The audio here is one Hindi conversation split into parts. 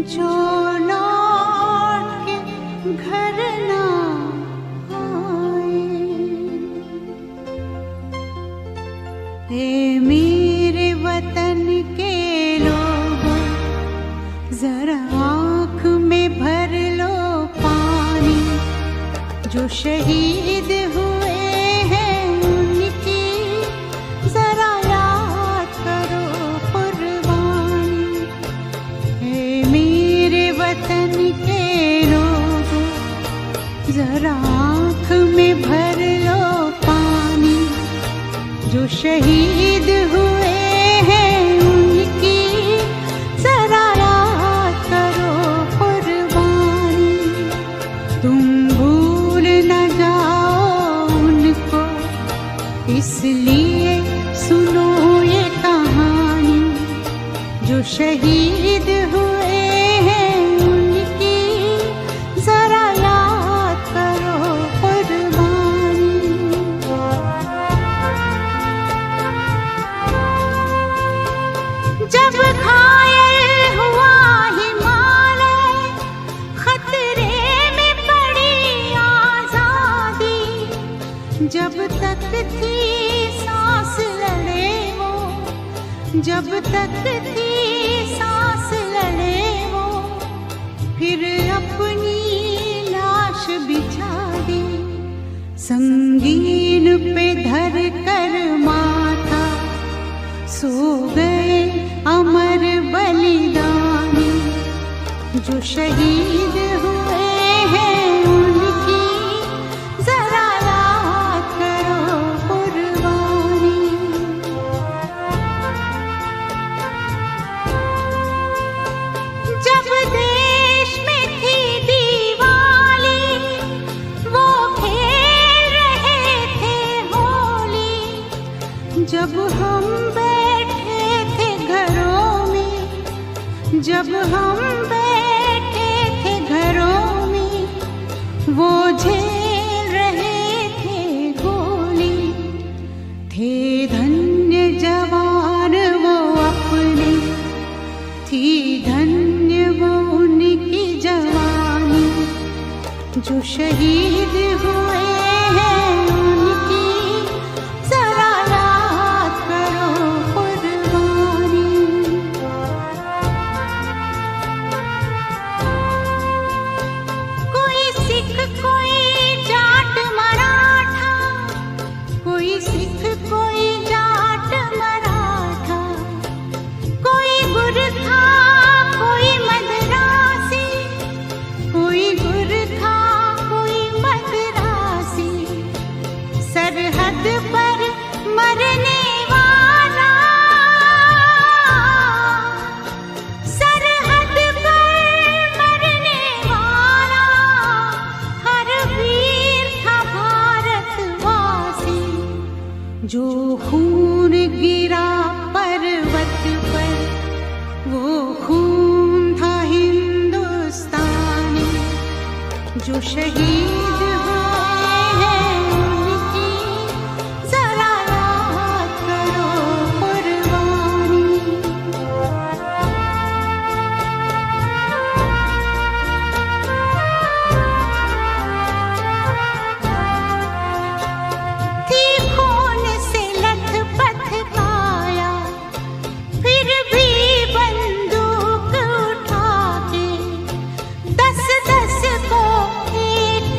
जो लौट के घर ना आए। ए मेरे वतन के लोगों, जरा आँख में भर लो पानी। जो शहीद हुए हैं उनकी जरा याद करो कुर्बानी। ए मेरे वतन के लोगों, जरा आँख में भर लो पानी। जो शहीद हुए हैं उनकी जरा याद करो कुर्बानी। तुम भूल न जाओ उनको, इसलिए सुनो ये कहानी। जो शहीद हुए हैं उनकी जरा याद करो कुर्बानी। जब घायल हुआ हिमालय, खतरे में पड़ी आजादी। जब तक थी सांस लड़े वो, जब तक थी सांस लड़े वो, फिर अपनी लाश बिछा दी। संगीन पे धर कर माथा सो गए अमर बलिदानी। जो शहीद हुए हैं उनकी जरा याद करो कुर्बानी। जब देश में थी दिवाली, वो खेल रहे थे होली। जब हम बैठे थे घरों में, जब हम बैठे थे घरों में, वो झेल रहे थे गोली। थे धन्य जवान वो अपने, थी धन्य वो उनकी जवानी। जो शहीद हुए हैं उनकी जरा याद करो कुर्बानी। कोई सिख कोई जाट मराठा, कोई सिख कोई जाट मराठा। कोई गुरखा कोई मद्रासी, कोई गुरखा कोई मद्रासी। सरहद पर मरने वाला, सरहद पर मरने वाला, हर वीर था भारतवासी। जो खून गिरा पर्वत पर, वो खून था हिंदुस्तानी। जो शहीद हुए हैं उनकी जरा याद करो कुर्बानी। थी खून से लथपथ काया, फिर भी बंदूक उठा के 10-10 को एक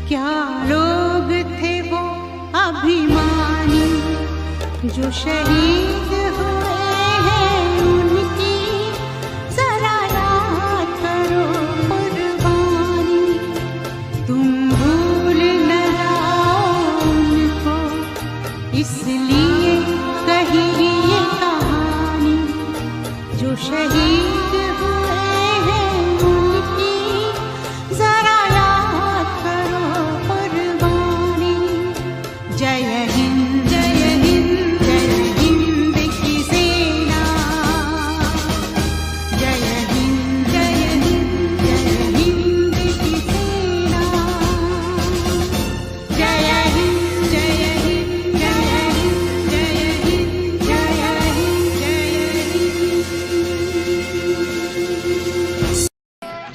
क्या लोग थे वो अभिमानी जो शहीद हुए हैं उनकी जरा याद करो कुर्बानी। तुम भूल न जाओ उनको इसलिए कही ये कहानी जो शहीद हुए हैं उनकी जरा याद करो कुर्बानी। जय हिंद जय हिंद जय हिंद की सेना। जय हिंद जय हिंद जय हिंद की सेना। जय हिंद जय हिंद जय हिंद जय हिंद जय हिंद जय हिंद।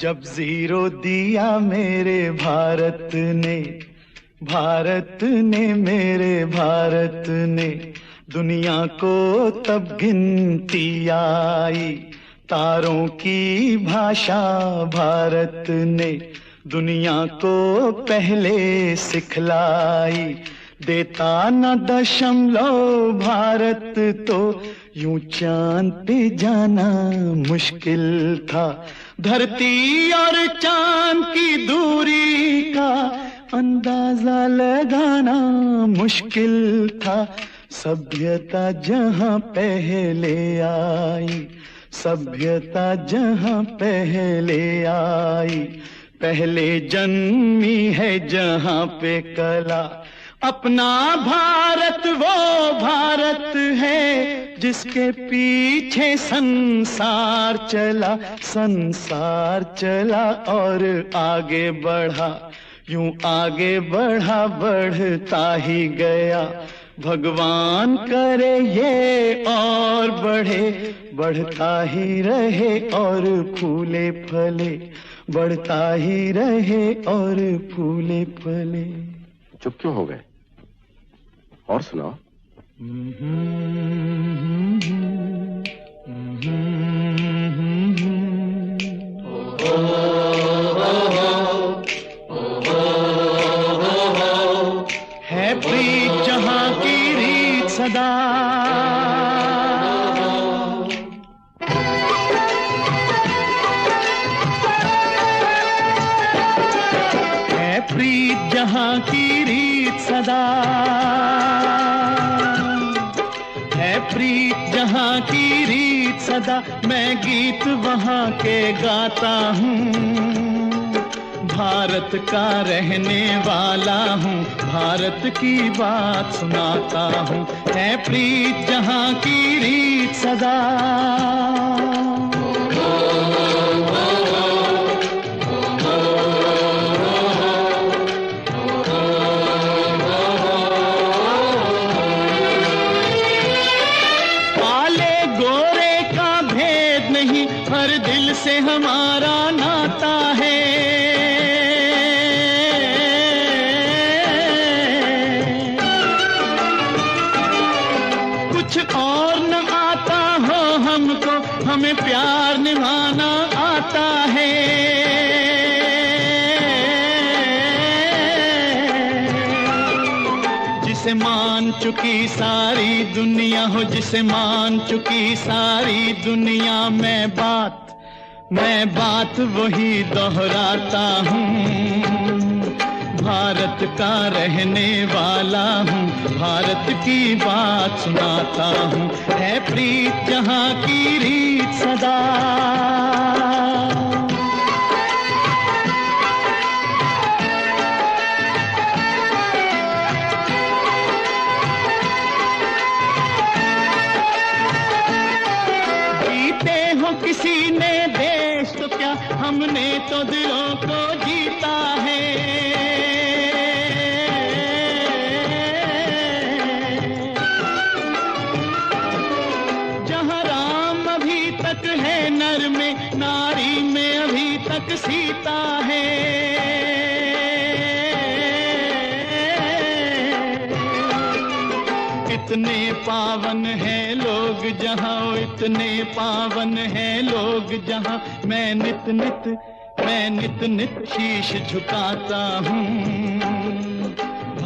जब जीरो दिया मेरे भारत ने, भारत ने मेरे भारत ने, दुनिया को तब गिनती आई। तारों की भाषा भारत ने दुनिया को पहले सिखलाई। देता न दशमलव भारत तो यूं चांद पे जाना मुश्किल था। धरती और चांद की दूरी का अंदाजा लगाना मुश्किल था। सभ्यता जहां पहले आई, सभ्यता जहां पहले आई, पहले जन्मी है जहां पे कला। अपना भारत वो भारत है जिसके पीछे संसार चला, संसार चला और आगे बढ़ा। यूं आगे बढ़ा बढ़ता ही गया। भगवान करे ये और बढ़े, बढ़ता ही रहे और फूले फले, बढ़ता ही रहे और फूले फले। चुप क्यों हो गए? और सुनाओ। है प्रीत जहां की रीत सदा, है प्रीत जहां की रीत सदा, है प्रीत जहां की रीत सदा। मैं गीत वहां के गाता हूँ, भारत का रहने वाला हूँ, भारत की बात सुनाता हूँ। है प्रीत जहां की रीत सदा। काले गोरे का भेद नहीं, हर दिल से हमारा नाता है। कुछ और न आता हो हमको, हमें प्यार निभाना आता है। जिसे मान चुकी सारी दुनिया हो, जिसे मान चुकी सारी दुनिया, मैं बात वही दोहराता हूँ। भारत का रहने वाला हूँ, भारत की बात सुनाता हूँ। है प्रीत जहां की रीत सदा। जीते हो किसी ने देश तो क्या, हमने तो दिलों को जीता है। है नर में, नारी में अभी तक सीता है। इतने पावन है लोग जहां, इतने पावन है लोग जहां, मैं नित नित शीश झुकाता हूँ।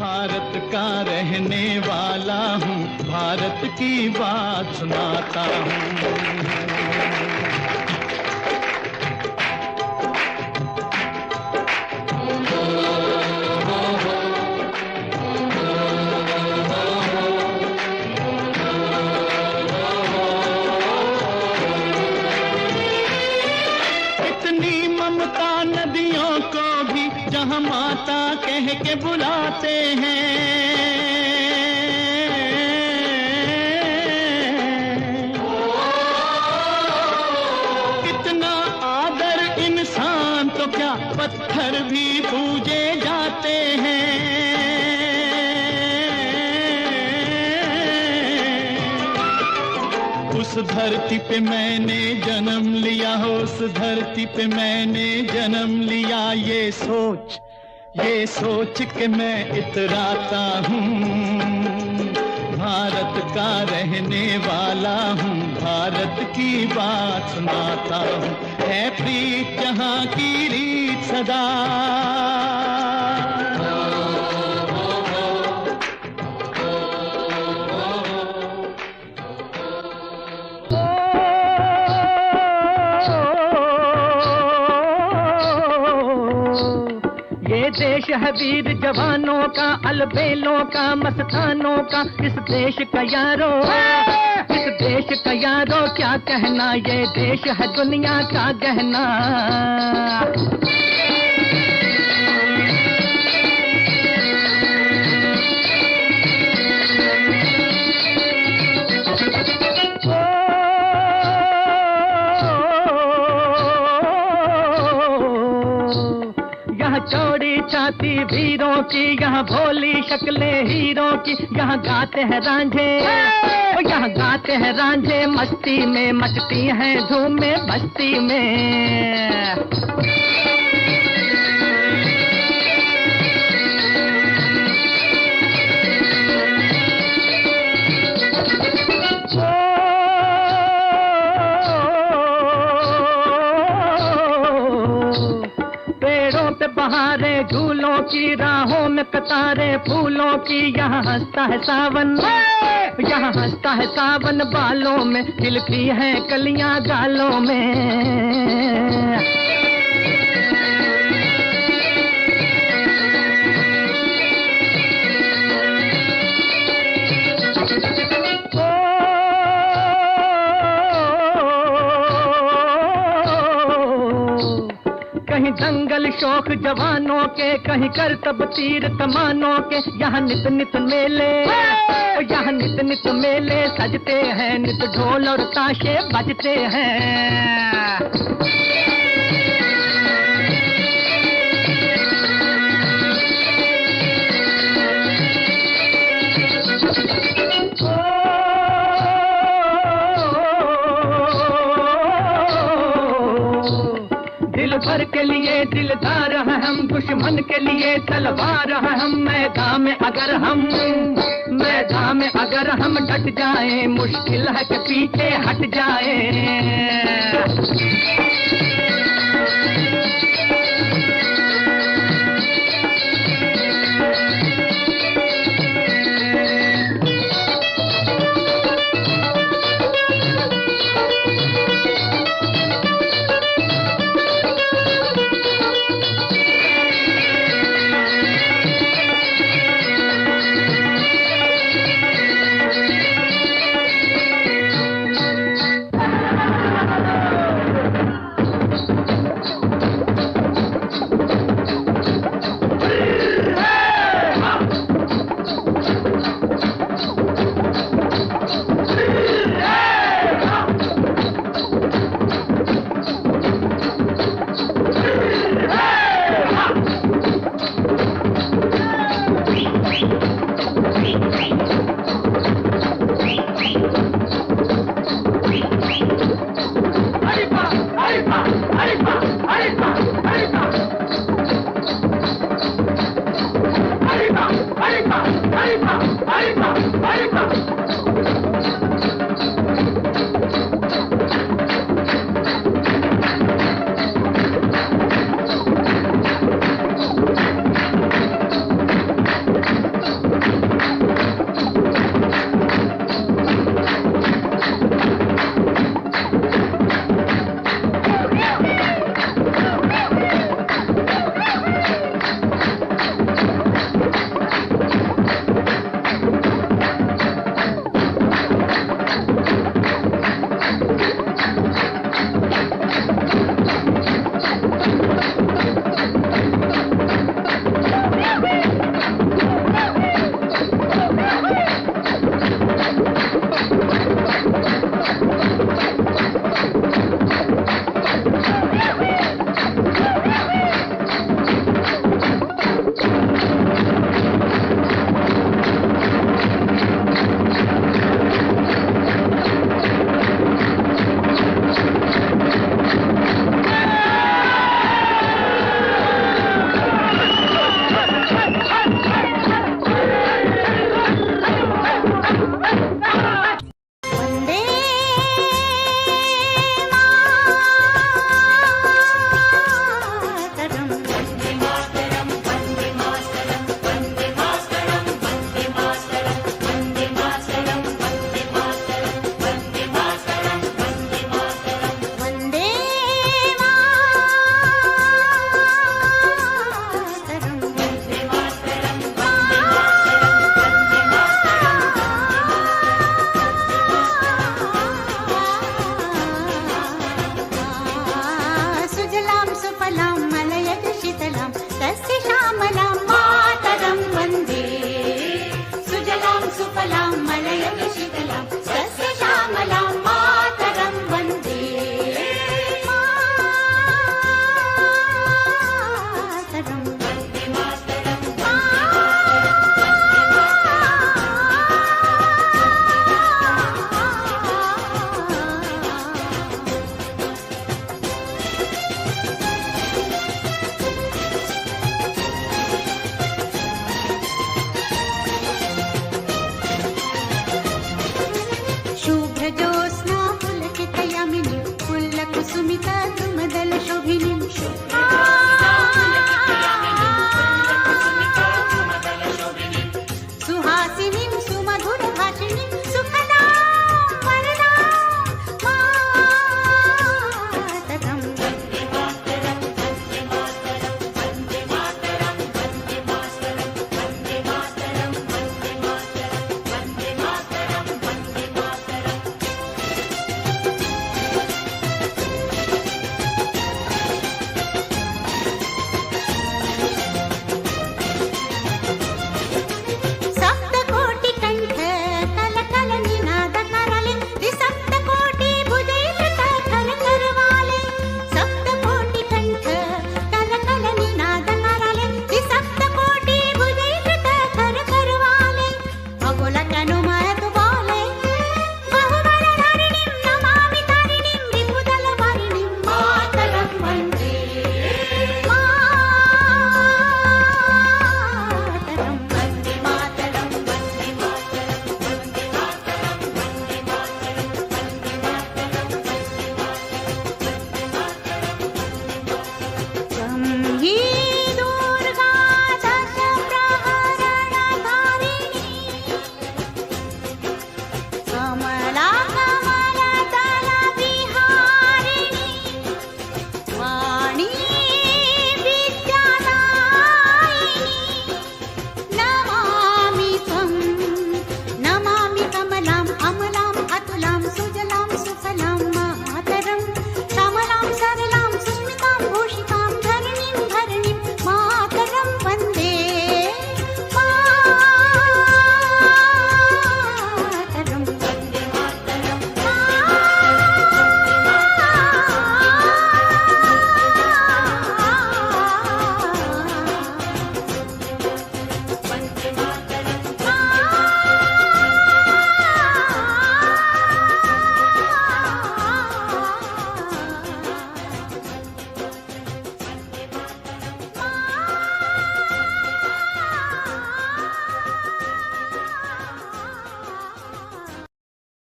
भारत का रहने वाला हूँ, भारत की बात सुनाता हूँ। नदियों को भी जहाँ माता कह के बुलाते हैं, कितना आदर इंसान तो क्या पत्थर भी पूजे जाते हैं। उस धरती पे मैंने जन्म लिया, उस धरती पे मैंने जन्म लिया, ये सोच के मैं इतराता हूँ। भारत का रहने वाला हूँ, भारत की बात सुनाता हूँ। है प्रीत जहाँ की रीत सदा, देश है वीर जवानों का, अलबेलों का, मस्तानों का। इस देश का यारो, इस देश का यारो क्या कहना, ये देश है दुनिया का गहना। चौड़ी छाती वीरों की, यहाँ भोली शक्लें हीरों की। यहाँ गाते हैं रांझे, यहाँ गाते हैं रांझे, मस्ती में मचती हैं धूम में बस्ती में। बहारे झूलों की, राहों में कतारे फूलों की। यहाँ हंसता है सावन, यहाँ हंसता है सावन, बालों में खिलती हैं कलियां गालों में। कहीं दंगल शौक जवानों के, कहीं करतब तीर कमानों के। यहाँ नित नित मेले, यहाँ नित नित मेले सजते हैं, नित ढोल और ताशे बजते हैं। भर के लिए दिलदार हैं हम, दुश्मन के लिए तलवार हैं हम। मैदान में अगर हम डट जाएं, मुश्किल है कि पीछे हट जाएं।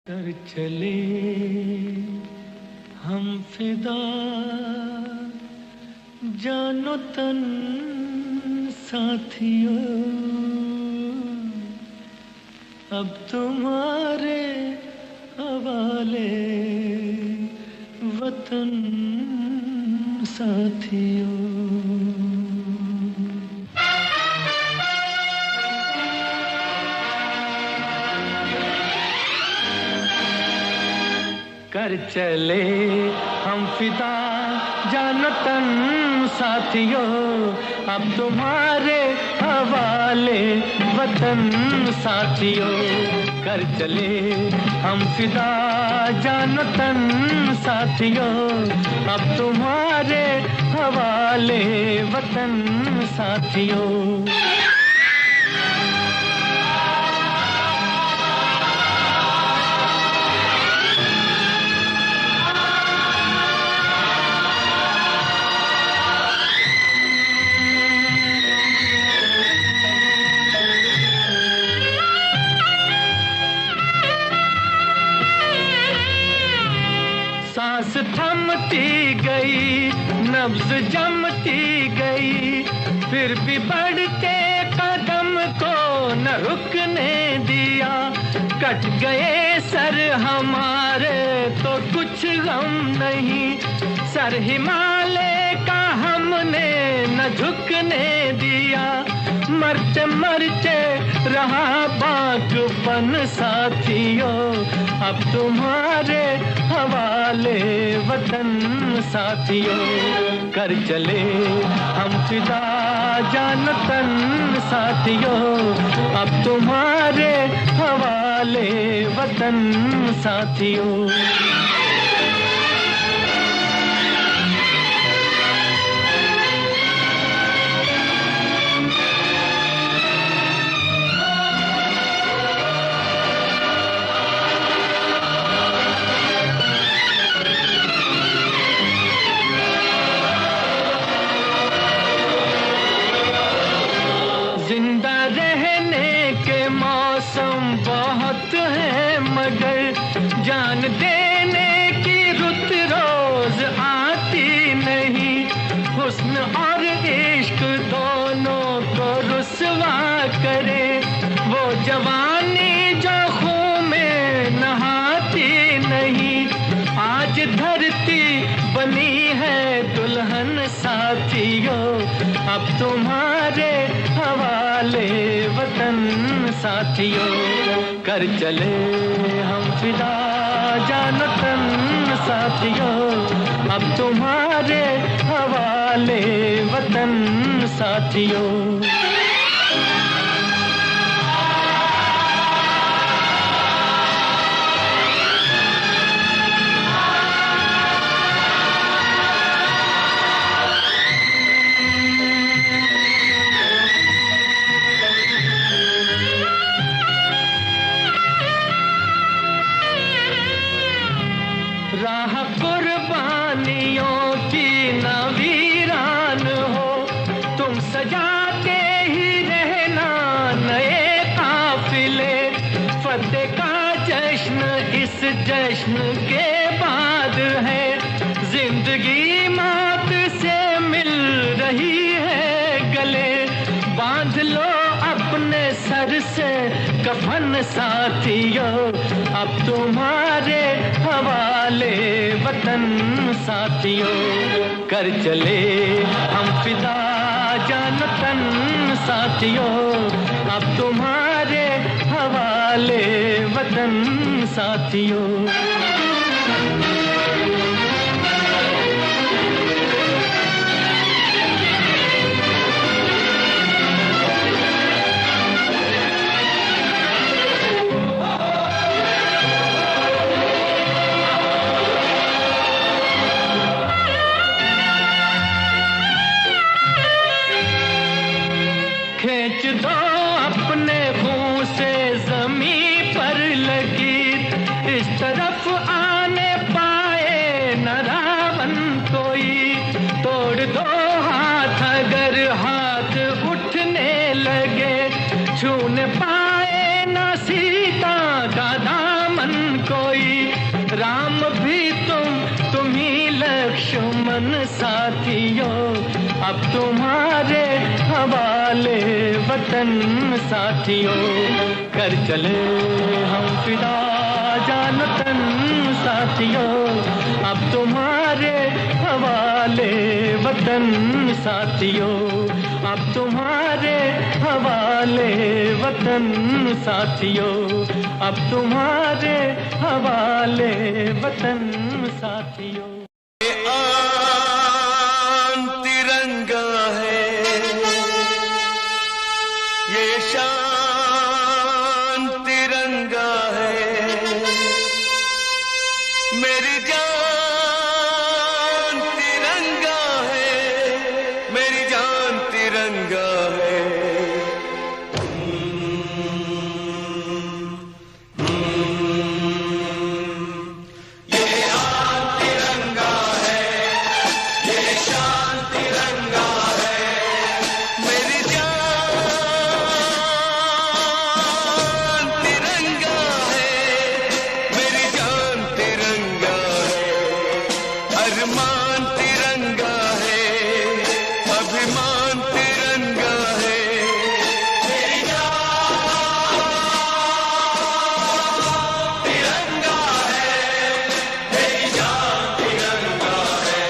कर चले हम फिदा जानो तन साथियों, अब तुम्हारे हवाले वतन साथियों। कर चले हम फिदा जानतन साथियों, अब तुम्हारे हवाले वतन साथियों। कर चले हम फिदा जानतन साथियों, अब तुम्हारे हवाले वतन साथियों। सांस थमती गई, नब्ज जमती गई, फिर भी बढ़ते कदम को न रुकने दिया। कट गए सर हमारे तो कुछ गम नहीं, सर हिमालय का हमने न झुकने दिया। मरते मरते रहा बागपन साथियों, अब तुम्हारे हवाले वतन साथियों। कर चले हम फिदा जानतन साथियों, अब तुम्हारे हवाले वतन साथियों। जिंदा रहने के मौसम बहुत है, मगर जान देने की रुत रोज आती नहीं। हुस्न और इश्क दोनों को रुसवा करे, वो जवानी जो खून में नहाती नहीं। आज धरती बनी है दुल्हन साथियों, अब तुम्हारे हवाले वतन साथियों। कर चले हम फिदा जानतन साथियों, अब तुम्हारे हवाले वतन साथियों। राह कुर्बानियों की न वीरान हो, तुम सजाते ही रहना नए काफिले। फतेह का जश्न इस जश्न के बाद है, जिंदगी मौत से मिल रही है गले। बांध लो अपने सर से कफन साथियों, अब तुम्हारे हवाले वतन साथियों। कर चले हम फिदा जानतन साथियों, अब तुम्हारे हवाले वतन साथियों। खींच दो अपने खून से जमीन पर लगी, इस तरफ आने पाए न रावण कोई। तोड़ दो हाथ अगर हाथ उठने लगे, छूने पाए न सीता का दामन को। जान साथियों, अब तुम्हारे हवाले वतन साथियों। कर चले हम फिदा जान तन साथियों, अब तुम्हारे हवाले वतन साथियों, अब तुम्हारे हवाले वतन साथियों, अब तुम्हारे हवाले वतन साथियों। आन तिरंगा है, ये शान तिरंगा है, मेरी जान तिरंगा है, मेरी जान तिरंगा है। अरमान तिरंगा है, अभिमान तिरंगा है, मेरी जान तिरंगा है, मेरी जान तिरंगा है।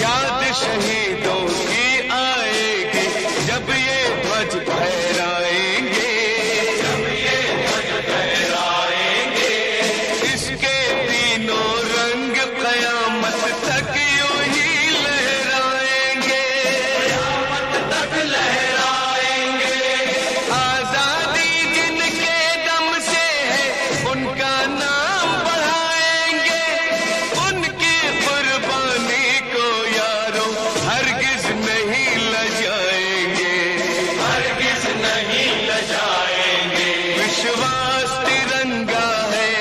याद शहीदों की आएगी जब ये ध्वज फहराएंगे, जब ये ध्वज फहराएंगे, इसके तीनों रंग कयामत तक यूं ही लहराएंगे, कयामत तक लहराएंगे। आजादी जिनके दम से है उनका नाम बढ़ाएंगे, उनकी कुर्बानी को यारों हरगिज नहीं लजाएंगे, हरगिज नहीं लजाएंगे। विश्वास तिरंगा है,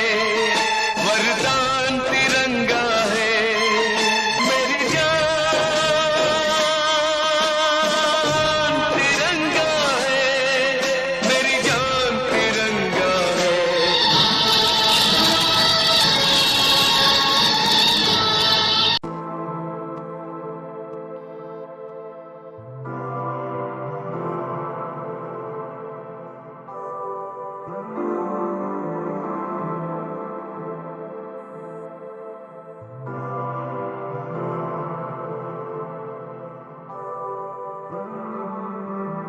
वरदान तिरंगा है, मेरी जान तिरंगा है, मेरी जान तिरंगा है।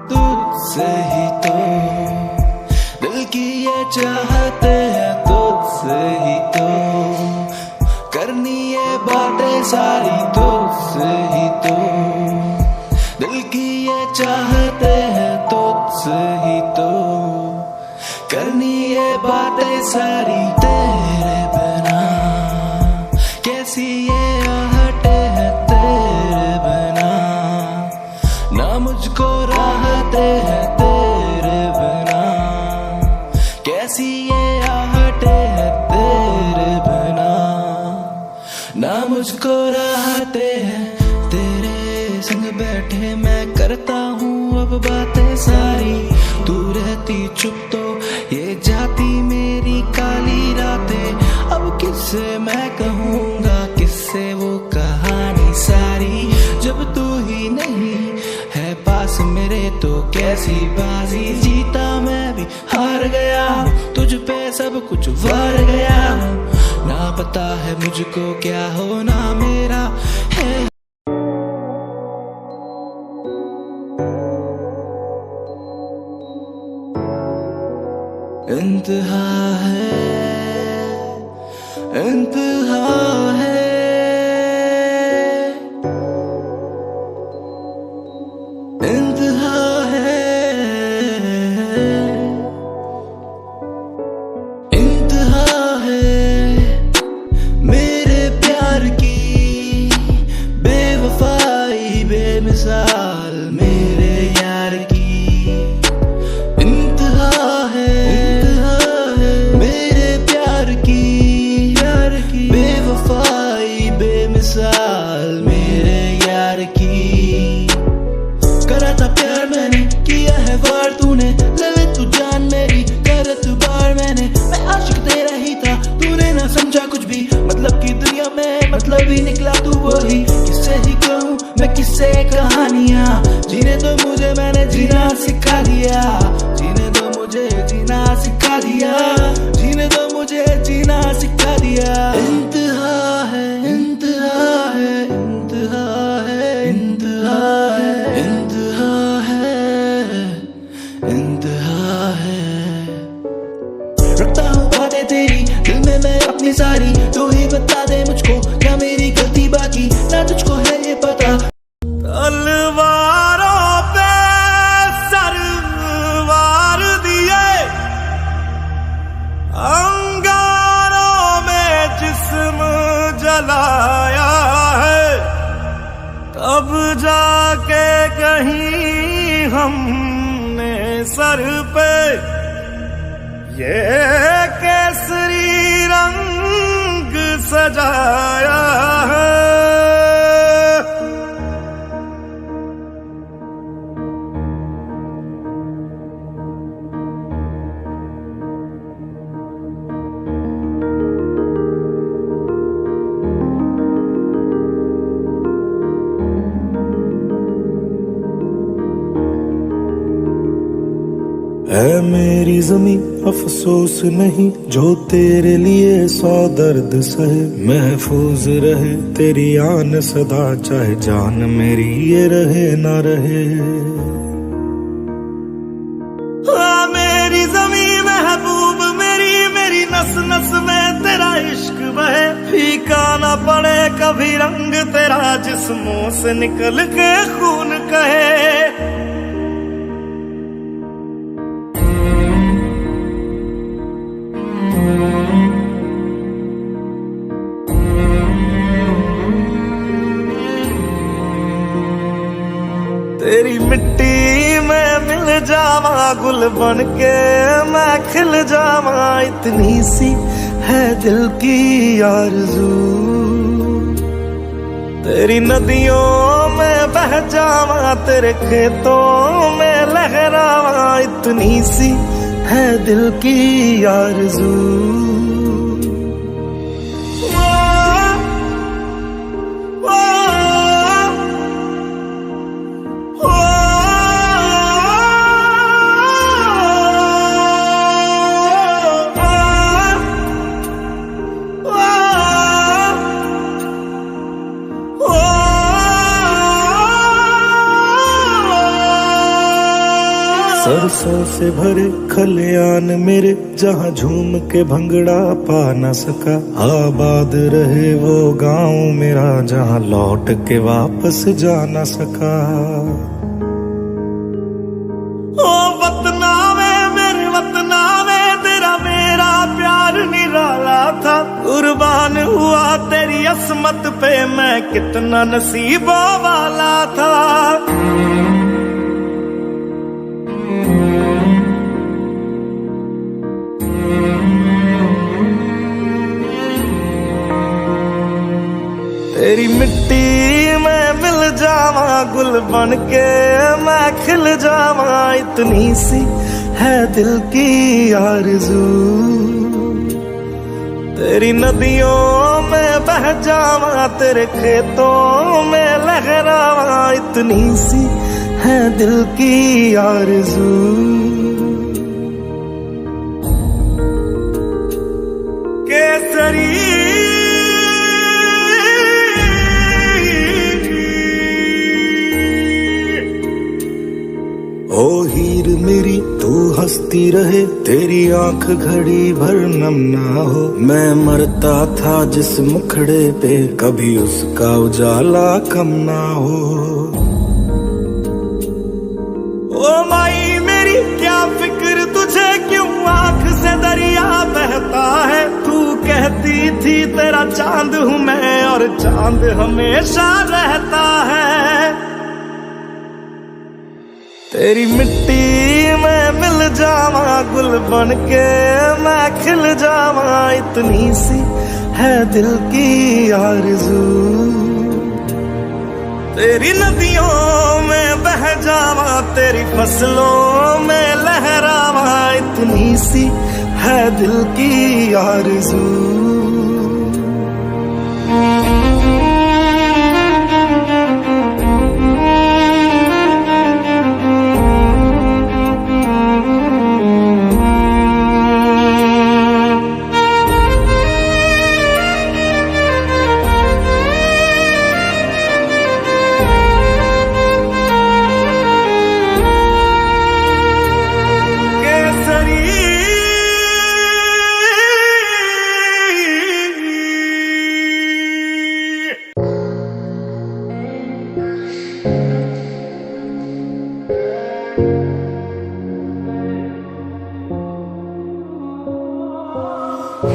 तुझसे ही तो दिल की ये चाहते हैं, तुझसे ही तो करनी ये बातें सारी, तुझसे ही तो दिल की ये चाहते हैं, तुझसे ही तो करनी ये बातें सारी। तेरे बिना कैसी ये आहटें हैं, तेरे बिना ना मुझको राहते हैं, तेरे बिना कैसी ये आहटें हैं, तेरे बिना ना मुझको राहते हैं। तेरे संग बैठे मैं करता हूँ अब बातें सारी, तू रहती चुप तो ये जाती मेरी काली रातें। अब किससे मैं कहूँगा, किससे वो कहानी सारी, जब तू ही नहीं है पास मेरे तो कैसी बाजी। जीता मैं भी हार गया, तुझ पे सब कुछ वार गया, ना पता है मुझको क्या होना मेरा है। इंतहा है, इंतहा है, इंतहा है, इंतहा है मेरे प्यार की बेवफाई बेमिसाल मेरे यार की। इंतहा है मेरे प्यार की बेवफाई इतनी सारी, तू ही बता दे मुझको क्या मेरी गलती बाकी ना तुझको है ये पता। तलवारों पे सरवार दिए, अंगारों में जिस्म जलाया है, तब जाके कहीं हमने सर पे ये केसरी रंग सजाया है। है मेरी जमी अफसोस नहीं जो तेरे लिए 100 दर्द सहे, महफूज रहे तेरी आन सदा चाहे जान मेरी ये रहे ना रहे। हाँ मेरी जमी महबूब मेरी, मेरी नस नस में तेरा इश्क बहे, फीका ना पड़े कभी रंग तेरा जिस्मों से निकल के खून कहे। तेरी मिट्टी में मिल जावा गुल बन के मैं खिल जावा, इतनी सी है दिल की आरज़ू। तेरी नदियों में बह जावा तेरे खेतों में लहरावा, इतनी सी है दिल की आरज़ू। सरसों से भरे खलियान मेरे जहाँ झूम के भंगड़ा पा न सका, आबाद रहे वो गांव मेरा जहाँ लौट के वापस जा न सका। ओ वतना में मेरे वतना में तेरा मेरा प्यार निराला था, कुर्बान हुआ तेरी असमत पे मैं कितना नसीबों वाला था। तेरी मिट्टी में मिल जावा गुल बन के मैं खिल जावा, इतनी सी है दिल की आरज़ू। तेरी नदियों में बह जावा तेरे खेतों में लहरावा, इतनी सी है दिल की आरज़ू। केसरी ओ हीर मेरी तू हंसती रहे, तेरी आंख घड़ी भर नम ना हो। मैं मरता था जिस मुखड़े पे कभी उसका उजाला कम ना हो। ओ माई मेरी क्या फिक्र तुझे क्यों आंख से दरिया बहता है, तू कहती थी तेरा चांद हूँ मैं और चांद हमेशा रहता है। तेरी मिट्टी में मिल जावा गुल बन के मैं खिल जावा, इतनी सी है दिल की आरज़ू। तेरी नदियों में बह जावा तेरी फसलों में लहरावा, इतनी सी है दिल की आरज़ू। तुमसे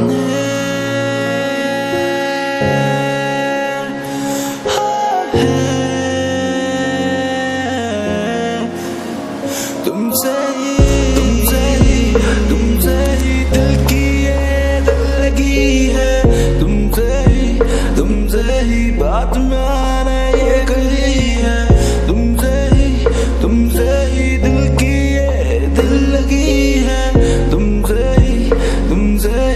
ही दिल की ये दिल लगी है, तुमसे ही बात मैंने ये कही है, तुमसे ही दिल की ये दिल लगी है, तुमसे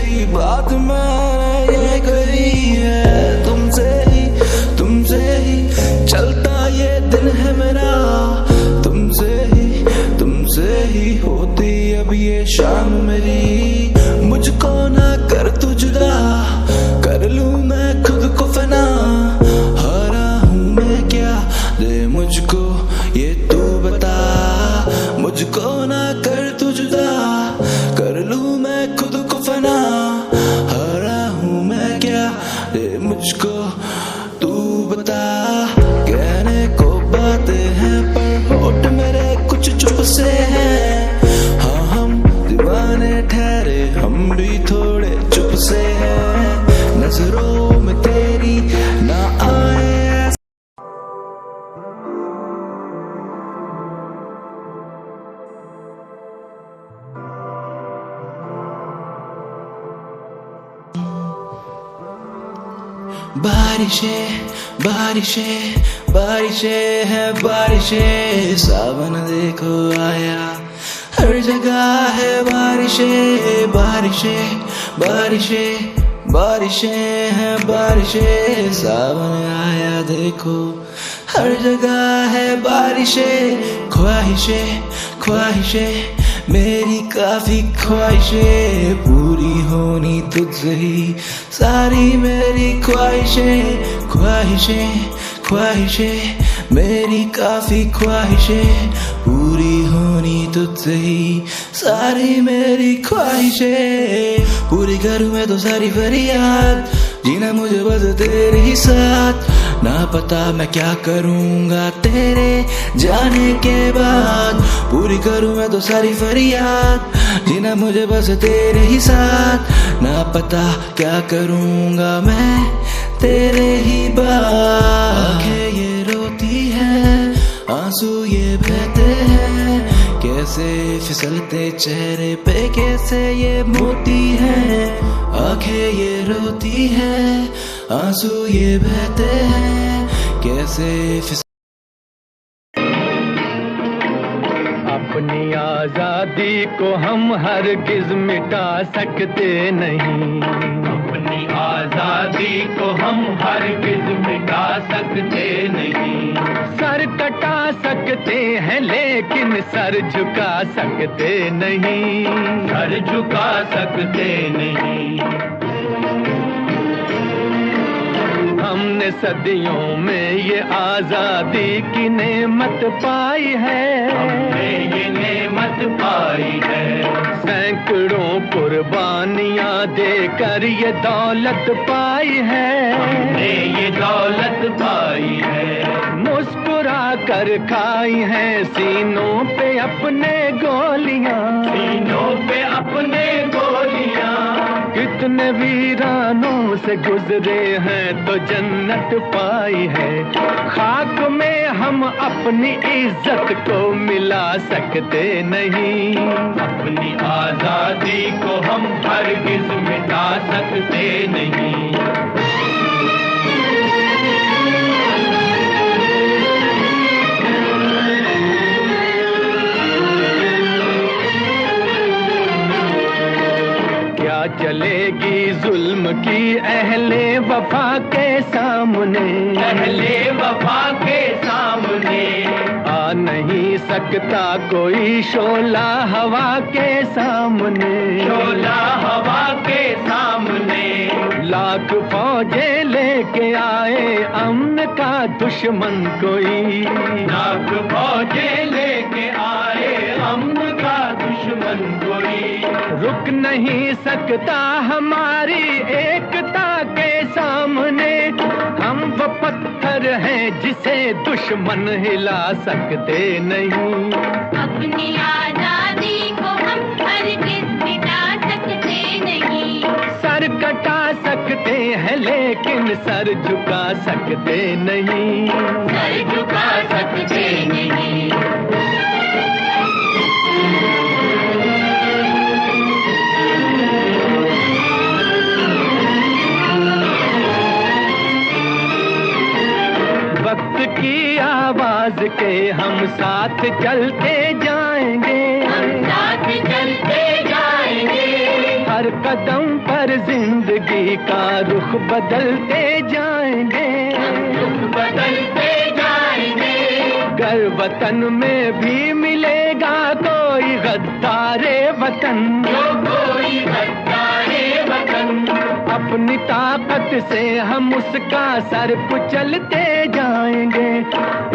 ही बात मैंने ये कही है, तुमसे ही चलता ये दिन है मेरा, तुमसे ही होती अब ये शाम मेरी, मुझको ना कर तू जुदा, कर लूं मैं खुद को फना, हारा हूं मैं क्या दे मुझको ये तू बता, मुझको ना कर तू जुदा, कर लूं मैं खुद को फना, हारा हूं मैं क्या दे मुझको तू बता। कहने को बातें हैं पर होठ मेरे कुछ चुप से हैं, हाँ हम दीवाने ठहरे हम भी थोड़े चुप से हैं, नजरों में तेरी ना आए। बारिशें है बारिशें, सावन देखो आया, हर जगह है बारिशें है बारिशें, सावन आया देखो, हर जगह है बारिशें, ख्वाहिशें मेरी काफी ख्वाहिशें पूरी होनी तुझसे ही, सारी मेरी ख्वाहिशें मेरी काफी ख्वाहिशें पूरी होनी तुझसे ही, सारी मेरी ख्वाहिशें पूरी करूं मैं तो सारी फरियाद, जीना मुझे बस तेरे ही साथ, ना पता मैं क्या करूंगा तेरे जाने के बाद, पूरी करूं मैं तो सारी फरियाद, जीना मुझे बस तेरे ही साथ, ना पता क्या करूंगा मैं तेरे ही बाद। आंखें ये रोती है, आंसू ये बहते हैं, कैसे फिसलते चेहरे पे कैसे ये मोती हैं, आंखें ये रोती है, आंसू ये बहते हैं, कैसे अपनी आजादी को हम हरगिज मिटा सकते नहीं, अपनी आजादी को हम हरगिज मिटा सकते नहीं, सर कटा सकते हैं लेकिन सर झुका सकते नहीं, सर झुका सकते नहीं। हमने सदियों में ये आजादी की नेमत पाई है, हमने ये नेमत पाई है, सैकड़ों कुर्बानियां देकर ये दौलत पाई है, हमने ये दौलत पाई है, मुस्कुरा कर खाई है सीनों पे अपने गोलियां, सीनों पे अपने गोलियां, कितने वीरानों से गुजरे हैं तो जन्नत पाई है, खाक में हम अपनी इज्जत को मिला सकते नहीं, अपनी आजादी को हम हरगिज मिटा सकते नहीं। चलेगी जुल्म की अहले वफा के सामने, अहले वफा के सामने आ नहीं सकता कोई शोला हवा के सामने, शोला हवा के सामने, लाख फौजें लेके आए अमन का दुश्मन कोई, लाख फौजें लेके आए अमन का दुश्मन कोई, रुक नहीं सकता हमारी एकता के सामने, हम वो पत्थर हैं जिसे दुश्मन हिला सकते नहीं, अपनी आजादी को हम हरगिज मिटा सकते नहीं। लेकिन सर झुका सकते नहीं, सर झुका सकते नहीं। वक्त की आवाज के हम साथ चलते जाएंगे, हम साथ चलते जाएंगे। हर कदम पर जिंदगी का रुख बदलते जाएंगे, रुख बदलते जाएंगे। गर वतन में भी मिलेगा कोई गद्दारे वतन, जो कोई गद्दारे वतन, अपनी ताकत से हम उसका सर कुचलते जाएंगे।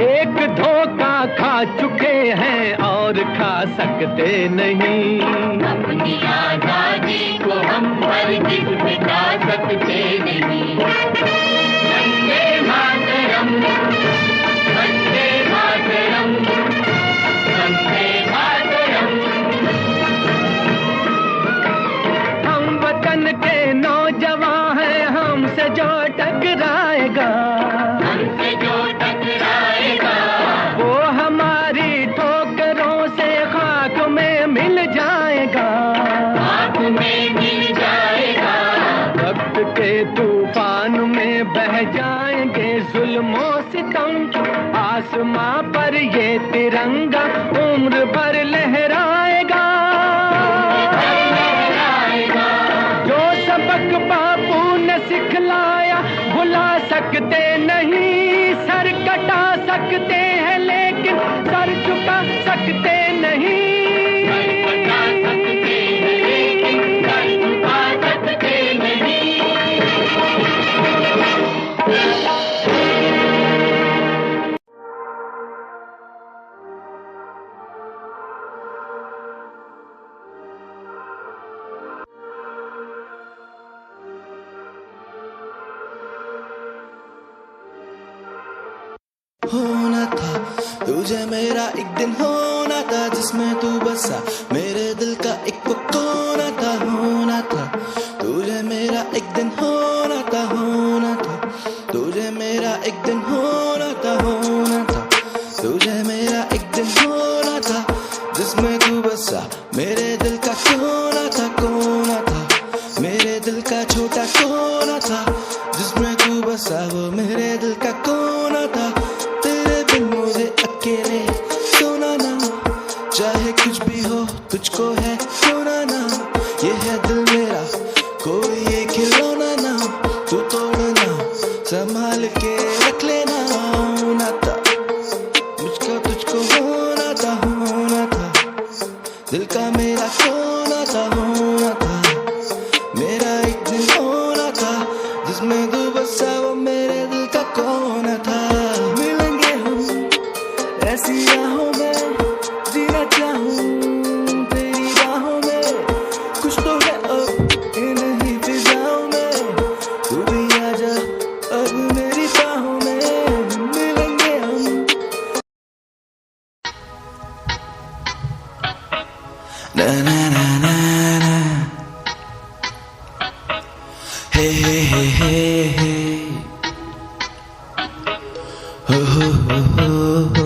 एक धोखा खा चुके हैं और खा सकते नहीं, अपनी आजादी को हम हरगिज़ मिटा सकते नहीं। वंदे मातरम, वंदे मातरम, वंदे मातरम। हम वतन के नौजवान हैं, हमसे जो टकराएगा, हमसे जो टकराएगा, वो हमारी ठोकरों से खाक में मिल जाएगा, खाक में मिल जाएगा। वक्त के तूफान में बह जाएंगे जुल्मों सितम, आसमां पर ये तिरंगा उम्र भर लहराएगा। जो सबक बापू ने सिखलाया भुला सकते नहीं, सर कटा सकते हैं लेकिन सर झुका सकते नहीं। सर कटा सकते हैं लेकिन सर झुका सकते नहीं। होना था तुझे मेरा एक दिन, होना था जिसमें तू बसा मेरे दिल का एक कोना था। होना था तुझे मेरा एक दिन, होना था, होना था तुझे मेरा एक दिन, होना था, होना था तुझे मेरा एक दिन, होना था जिसमें तू बसा मेरे दिल का कोना था, कोना था मेरे दिल का छोटा कोना था, जिसमें तू बसा वो मेरे दिल का कोना था। तेरे बिन मुझे अकेले सोना ना, चाहे कुछ भी हो तुझको है खोना ना। ये है दिल मेरा कोई ये खिलौना ना, तू तोड़ना संभाल के रख लेना। होना था मुझको तुझको, होना था, होना था दिल का मेरा कोना था, होना था मेरा एक दिन, होना था जिसमें तू बसा वो मेरे दिल का कोना था। मिलेंगे हम ऐसी राहों में, जीना चाहूं तेरी राहों में, कुछ तो है अब इन्हीं फिजाओं में, तू भी आजा अब मेरी बाहों में। मिलेंगे हम ना ना ना ना ना, हे हे हे हे हे, हो हो हो हो हो।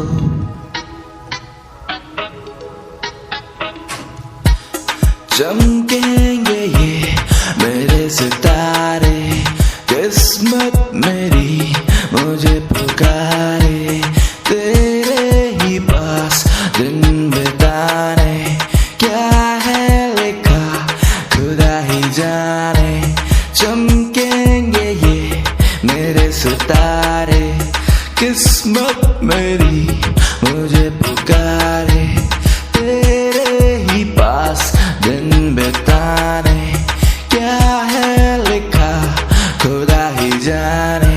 चमकेंगे ये मेरे सितारे, किस्मत मेरी मुझे पुकारे, तेरे ही पास दिन बिताने, क्या है लिखा खुदा ही जाने। चमकेंगे ये मेरे सितारे, किस्मत मेरी मुझे पुकारे, तेरे ही पास दिन बिताने, क्या है लिखा खुदा ही जाने।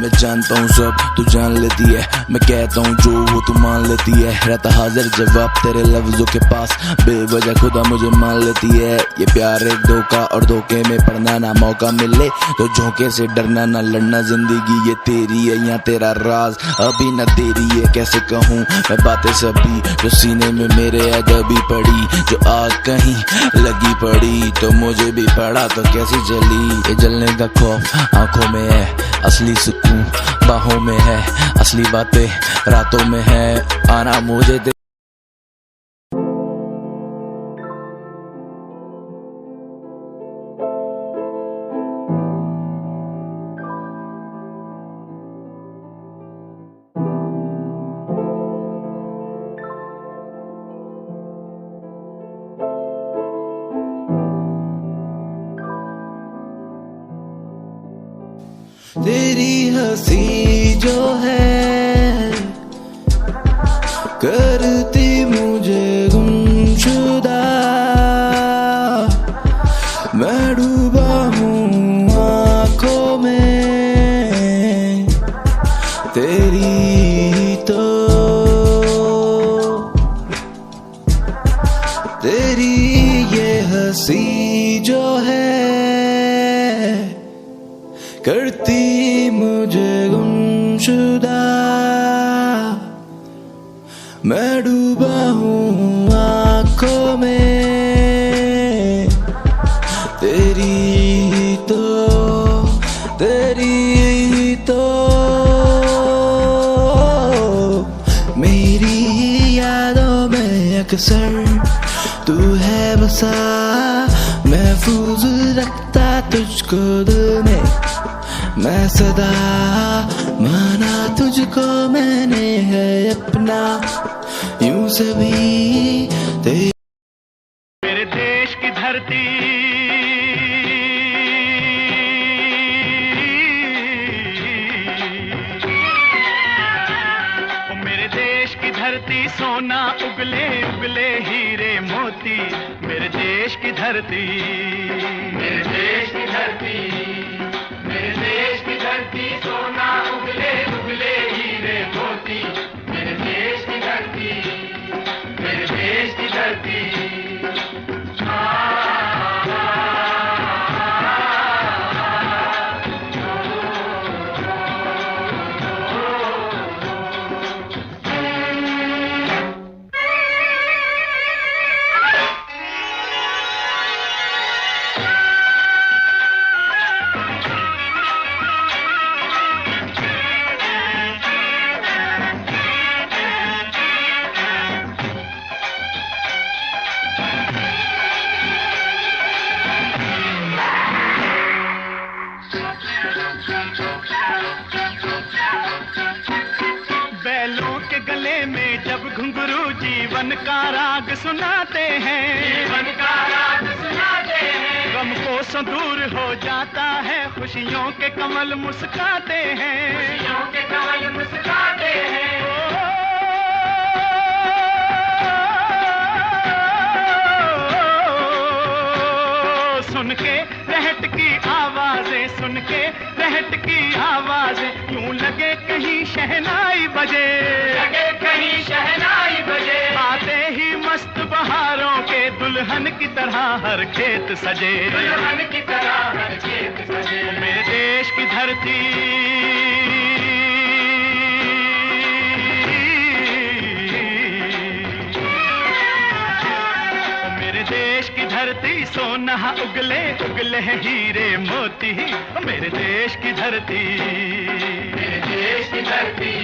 मैं जानता हूँ सब तू जान लेती है, मैं कहता हूँ जो वो तू मान लेती है। रहता हाजिर जवाब तेरे लफ्जों के पास, बेवजह खुदा मुझे मान लेती है। ये प्यार एक धोखा और धोखे में पड़ना, ना मौका मिले तो झोंके से डरना, ना लड़ना। जिंदगी ये तेरी है या तेरा राज अभी न तेरी है, कैसे कहूँ मैं बातें सभी जो सीने में मेरे अदबी पड़ी। जो आग कहीं लगी पड़ी तो मुझे भी पड़ा तो कैसी जली। ये जलने का खौफ आंखों में है, असली सुकून बाहों में है, असली बातें रातों में है। आना मुझे तेरी हंसी जो है करती मुझे गुमशुदा, मैं डूबा हूँ आँखों में तेरी तो तेरी ये हंसी जो है करती मुझे गुमशुदा, मैं डूबा हूँ आँखों में तेरी तो मेरी यादों में अक्सर तू है बसा, महफूज रखता तुझको दिल में मैं सदा, माना तुझको मैंने है अपना यूं सभी तेरी। मेरे देश की धरती मेरे देश की धरती सोना उगले उगले हीरे मोती। मेरे देश की धरती, मेरे देश की धरती, मेरे देश की धरती सोना उगले उगले हीरे मोती। मेरे देश की धरती, मेरे देश की धरती। बैलों के गले में जब घुंघरू जीवन का राग सुनाते हैं, जीवन का राग सुनाते हैं। गम को सो दूर हो जाता है, खुशियों के कमल मुस्काते हैं, खुशियों के कमल मुस्काते हैं। सुन के रहट की आवाजें, सुन के रहट की आवाजें, यूं लगे कहीं शहनाई बजे, लगे कहीं शहनाई बजे। आते ही मस्त बहारों के दुल्हन की तरह हर खेत सजे, दुल्हन की तरह हर खेत सजे। मेरे देश की धरती देश की धरती सोना उगले उगले हीरे मोती। मेरे देश की धरती, मेरे देश की धरती।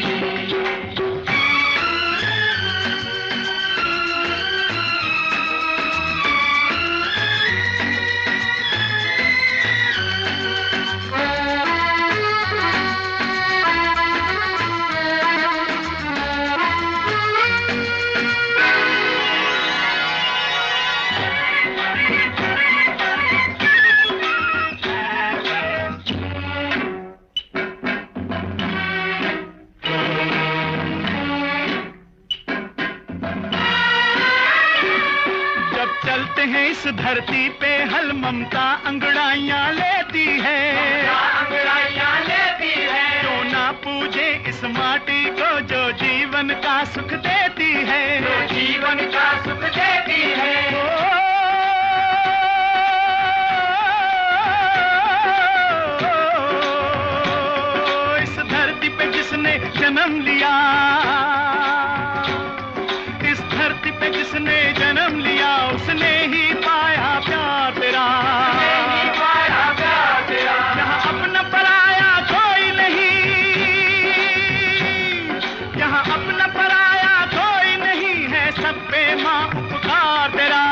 चलते हैं इस धरती पे हल ममता अंगड़ाइयाँ लेती है, अंगड़ाइयाँ लेती है। क्यों ना पूजे इस माटी को जो जीवन का सुख देती है, जो जीवन का सुख देती है। इस धरती पे जिसने जन्म लिया, इस धरती पे जिसने जन्म लिया, उसने ही पाया प्यार तेरा, यहाँ अपना पराया कोई नहीं, यहाँ अपना पराया कोई नहीं है, सब पे माँ उपकार तेरा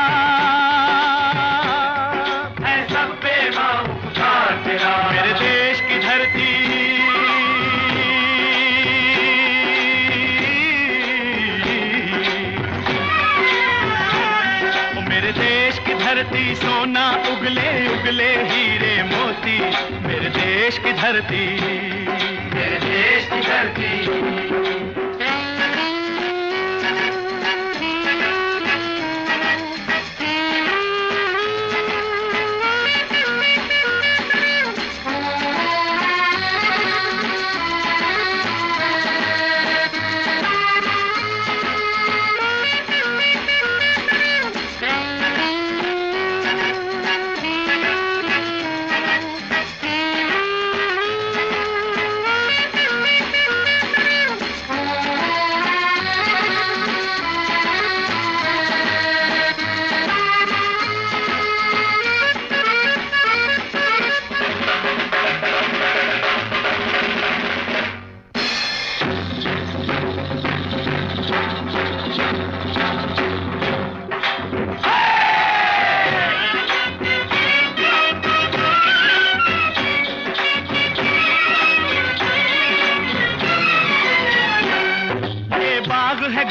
है, सब पे माँ उपकार तेरा। मेरे देश की धरती, मेरे देश की धरती, सोना उगले उगले हीरे मोती, मेरे देश की धरती, मेरे देश की धरती।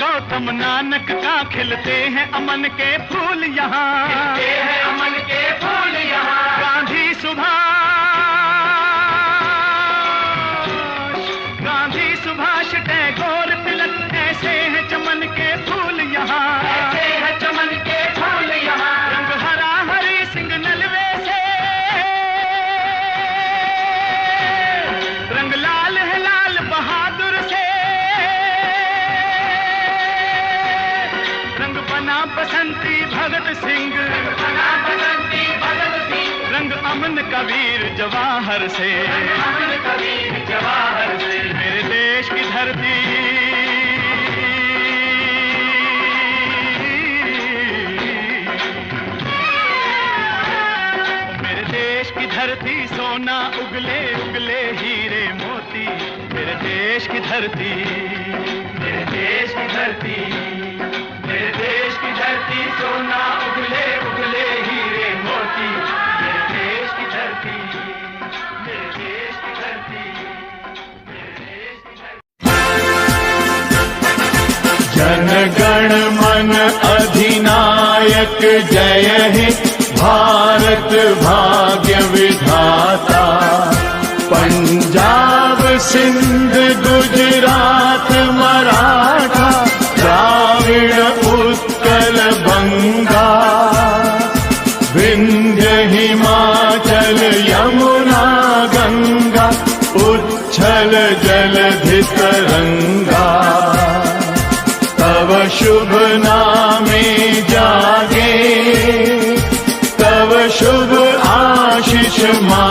गौतम नानक का खिलते हैं अमन के फूल यहाँ, खिलते हैं अमन के फूल यहाँ। गांधी सुभाष टैगोर तिलक, ऐसे हैं चमन के फूल यहाँ, ऐसे हैं चमन के फूल यहाँ। रंग हरा हरी सिंह नलवे से, रंग लाल है लाल बहादुर से, रंग बना बसंती भगत सिंह, बना बसंती भगत सिंह। रंग अमन कबीर जवाहर से, अमन कबीर जवाहर से। मेरे देश की धरती, मेरे देश की धरती, सोना उगले उगले हीरे मोती, मेरे देश की धरती, मेरे देश की धरती, मेरे देश की धरती, सोना उगले उगले हीरे मोती, मेरे देश की धरती, मेरे देश की धरती, मेरे देश की धरती। जन गण मन अधिनायक जय हे, भारत भाग्य विधाता। पंजाब सिंध गुजरात मराठा, द्राविड़ उत्कल बंगा, विंध्य हिमाचल यमुना गंगा, उच्छल जलधि तरंगा। तव शुभ नामे जागे, तव शुभ आशीष मा